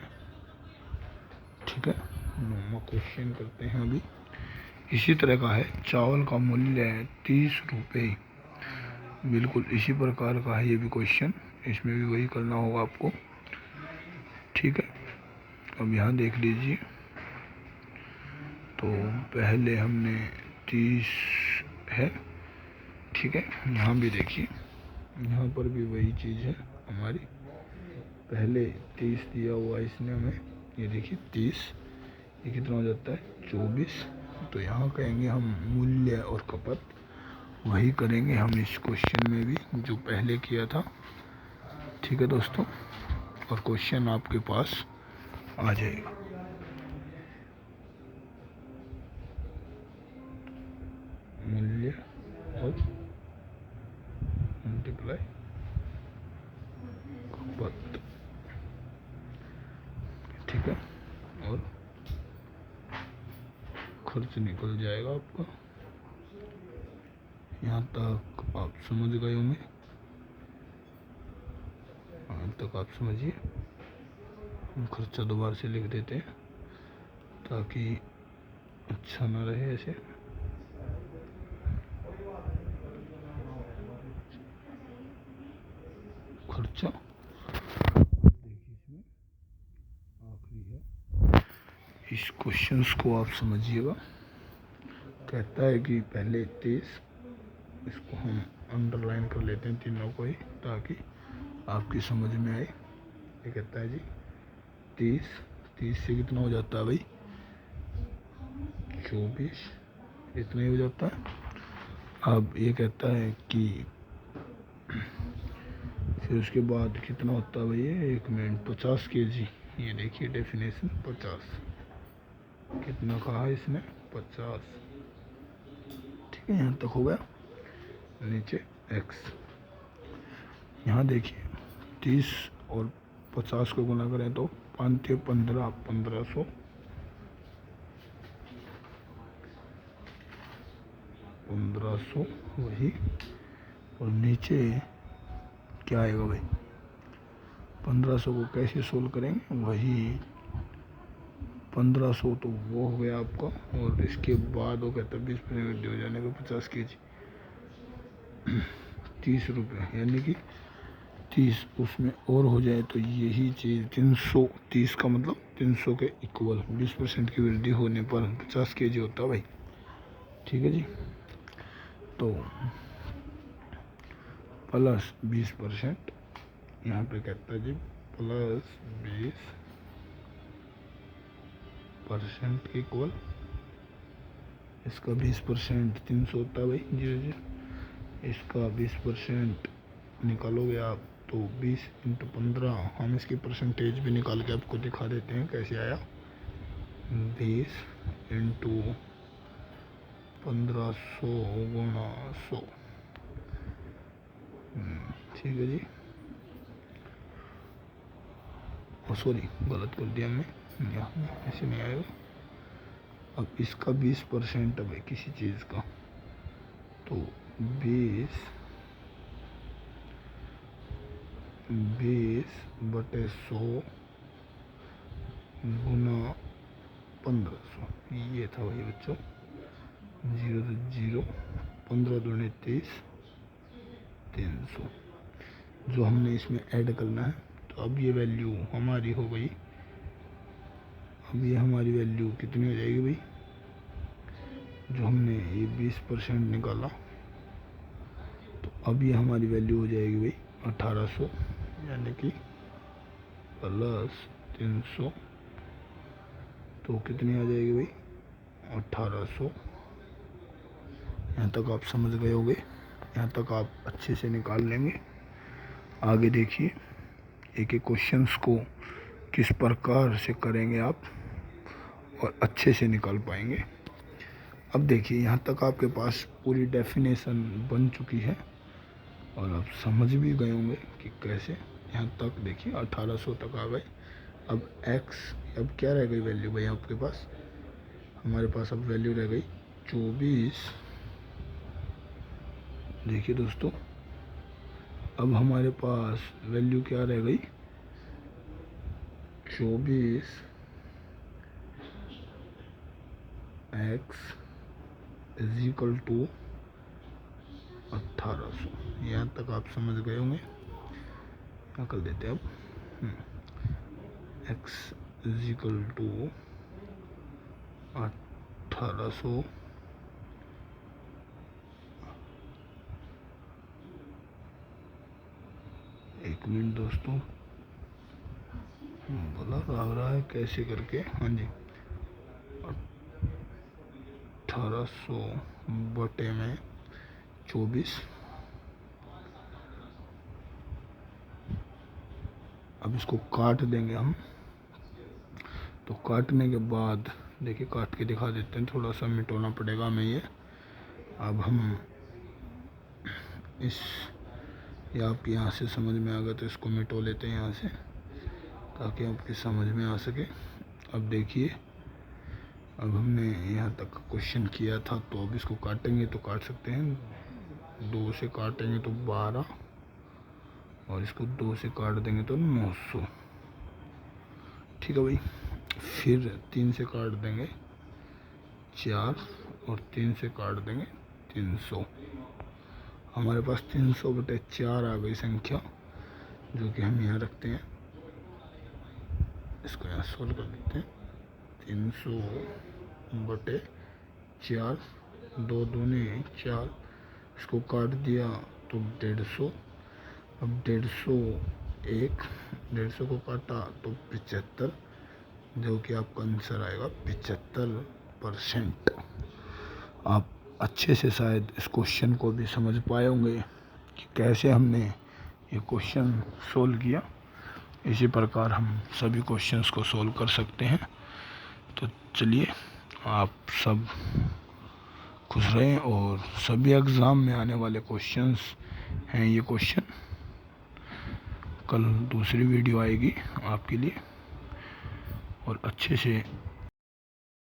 ठीक है, 9वां क्वेश्चन करते हैं अभी। इसी तरह का है, चावल का मूल्य है 30 रुपये। बिल्कुल इसी प्रकार का है ये भी क्वेश्चन। इसमें भी वही करना होगा आपको। ठीक है, अब यहाँ देख लीजिए। तो पहले हमने 30 है, ठीक है। यहाँ भी देखिए, यहाँ पर भी वही चीज़ है हमारी। पहले 30 दिया हुआ इसने हमें। ये देखिए 30, ये कितना हो जाता है, 24। तो यहाँ कहेंगे हम मूल्य और खपत, वही करेंगे हम इस क्वेश्चन में भी जो पहले किया था। ठीक है दोस्तों, और क्वेश्चन आपके पास आ जाएगा। मूल्य और मल्टीप्लाई खपत, ठीक है, और खर्च निकल जाएगा आपका। यहाँ तक आप समझ गए होंगे। यहाँ तक आप समझिए। हम खर्चा दोबारा से लिख देते हैं ताकि अच्छा ना रहे ऐसे। खर्चा देखिए इसमें आखिरी है। इस क्वेश्चंस को आप समझिएगा। कहता है कि पहले 30, इसको हम अंडरलाइन कर लेते हैं तीनों को ही, ताकि आपकी समझ में आए। ये कहता है जी 30 से कितना हो जाता है भाई, 24, इतना ही हो जाता है। अब ये कहता है कि फिर उसके बाद कितना होता है भाई, 1 मिनट, 50 केजी। ये देखिए डेफिनेशन 50, कितना कहा इसने, 50। ठीक है, यहाँ तक हो गया। नीचे x, यहाँ देखिए 30 और 50 को गुना करें तो 5 × 15 1500 1500 वही, और नीचे क्या आएगा भाई, 1500 को कैसे सोल्व करेंगे, वही 1500 तो वो हो गया आपका, और इसके बाद वो कहता है 20% वृद्धि हो जाने का 50 kg 30 रुपये, यानी कि 30 उसमें और हो जाए तो यही चीज़ 330 का मतलब 300 के इक्वल 20% की वृद्धि होने पर 50 kg होता है भाई। ठीक है जी, तो प्लस 20%, यहाँ पे कहता है जी प्लस 20% के इक्वल, इसका 20% 300 होता है भाई, जी जी, इसका 20% निकालोगे आप तो 20 × 15, हम इसकी परसेंटेज भी निकाल के आपको दिखा देते हैं कैसे आया, 20 × 1500 गुणा 100। ठीक है जी, सॉरी गलत कर दिया मैं, यहाँ ऐसे नहीं आएगा। अब इसका 20% है भाई किसी चीज़ का, तो 20/100 गुना 1500, ये था भाई बच्चों, 0 से 0, 15 दूनी 30, 300 जो हमने इसमें ऐड करना है। तो अब ये वैल्यू हमारी हो गई, अब ये हमारी वैल्यू कितनी हो जाएगी भाई, जो हमने ये 20% निकाला, तो अब ये हमारी वैल्यू हो जाएगी भाई 1800, यानी कि प्लस 300, तो कितनी आ जाएगी भाई 1800। यहाँ तक आप समझ गए होंगे, यहाँ तक आप अच्छे से निकाल लेंगे। आगे देखिए एक एक क्वेश्चंस को किस प्रकार से करेंगे आप और अच्छे से निकाल पाएंगे। अब देखिए यहाँ तक आपके पास पूरी डेफिनेशन बन चुकी है और आप समझ भी गए होंगे कि कैसे। यहाँ तक देखिए 1800 तक आ गए। अब x, अब क्या रह गई वैल्यू भाई आपके पास, हमारे पास अब वैल्यू रह गई 24। देखिए दोस्तों, अब हमारे पास वैल्यू क्या रह गई, 24 x = 1800। यहाँ तक आप समझ गए होंगे। क्या कर देते हैं अब, x = 1800 एक मिनट दोस्तों, बोला लग रहा है कैसे करके, हाँ जी, 1800 बटे में 24। अब इसको काट देंगे हम, तो काटने के बाद देखिए काट के दिखा देते हैं, थोड़ा सा मिटाना पड़ेगा हमें ये। अब हम इस, या आप यहाँ से समझ में आ गया तो इसको मिटो लेते हैं यहाँ से, ताकि आपकी समझ में आ सके। अब देखिए, अब हमने यहाँ तक क्वेश्चन किया था, तो अब इसको काटेंगे तो काट सकते हैं, 2 से काटेंगे तो 12, और इसको 2 से काट देंगे तो 900। ठीक है भाई, फिर 3 से काट देंगे 4, और 3 से काट देंगे 300। हमारे पास 300/4 आ गई संख्या, जो कि हम यहाँ रखते हैं। इसको यहाँ सोल्व कर देते हैं, 300/4, 2 दूनी 4, इसको काट दिया तो 150। अब 150 को काटा तो 75, जो कि आपका आंसर आएगा 75%। आप अच्छे से शायद इस क्वेश्चन को भी समझ पाए होंगे कि कैसे हमने ये क्वेश्चन सोल्व किया। इसी प्रकार हम सभी क्वेश्चंस को सोल्व कर सकते हैं। तो चलिए, आप सब खुश रहें, और सभी एग्ज़ाम में आने वाले क्वेश्चंस हैं ये क्वेश्चन। कल दूसरी वीडियो आएगी आपके लिए, और अच्छे से